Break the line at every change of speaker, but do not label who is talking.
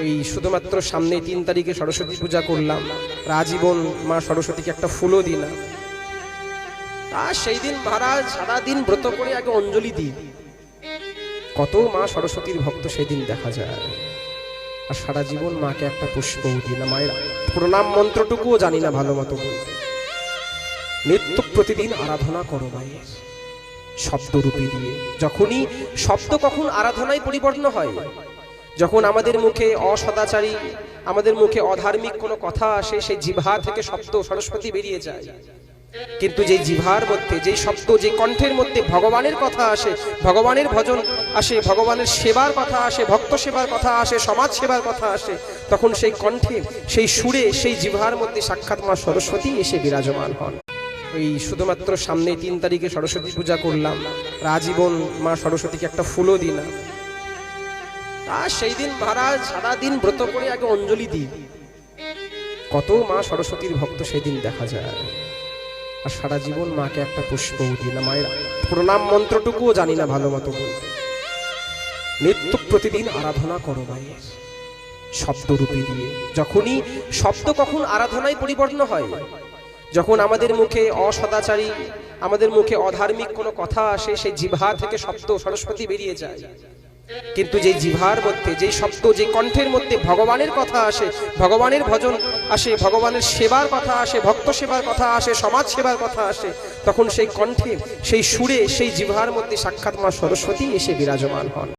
ওই শুধুমাত্র সামনে 3 তারিখে সরস্বতী পূজা করলাম, আজীবন মা সরস্বতীকে একটা ফুলও দিই না। আর সেই দিন মহারাজ সারাদিন ব্রত করে আগে অঞ্জলি দিই। কত মা সরস্বতীর ভক্ত সেই দিন দেখা যায়, আর সারা জীবন মাকে একটা পুষ্পও দিই না, মায়ের প্রণাম মন্ত্রটুকুও জানি না ভালো মতো বলতে। নিত্য প্রতিদিন আরাধনা করো মায়ের শব্দরূপী দিয়ে। যখনই শব্দ কখন আরাধনায় পরিবর্তন হয়, যখন আমাদের মুখে অসদাচারী, আমাদের মুখে অধার্মিক কোনো কথা আসে, সেই জিহ্বা থেকে শব্দ সরস্বতী বেরিয়ে যায়। কিন্তু যেই জিহ্বার মধ্যে, যেই শব্দ, যে কণ্ঠের মধ্যে ভগবানের কথা আসে, ভগবানের ভজন আসে, ভগবানের সেবার কথা আসে, ভক্ত সেবার কথা আসে, সমাজ সেবার কথা আসে, তখন সেই কণ্ঠে, সেই সুরে, সেই জিহ্বার মধ্যে সাক্ষাৎ মা সরস্বতী এসে বিরাজমান হন। ওই শুধুমাত্র সামনে 3 তারিখে সরস্বতী পূজা করলাম, আজীবন মা সরস্বতীকে একটা ফুলও দিই না। আর সেই দিন মহারাজ সারাদিন ব্রত করে আগে অঞ্জলি দিই। কত মা সরস্বতীর ভক্ত সেই দিন দেখা যায়, আর সারা জীবন মাকে একটা পুষ্পও দিই না, মায়ের প্রণাম মন্ত্রটুকুও জানি না ভালো মতো বলতে। নিত্য প্রতিদিন আরাধনা করো মায়ের শব্দরূপী দিয়ে। যখনই শব্দ কখন আরাধনায় পরিবর্তন হয়, যখন আমাদের মুখে অসদাচারী, আমাদের মুখে অধার্মিক কোনো কথা আসে, সেই জিহ্বা থেকে শব্দ সরস্বতী বেরিয়ে যায়। কিন্তু যেই জিহ্বার মধ্যে, যেই শব্দ, যে কণ্ঠের মধ্যে ভগবানের কথা আসে, ভগবানের ভজন আসে, ভগবানের সেবার কথা আসে, ভক্ত সেবার কথা আসে, সমাজ সেবার কথা আসে, তখন সেই কণ্ঠে, সেই সুরে, সেই জিহ্বার মধ্যে সাক্ষাৎ মা সরস্বতী এসে বিরাজমান হন।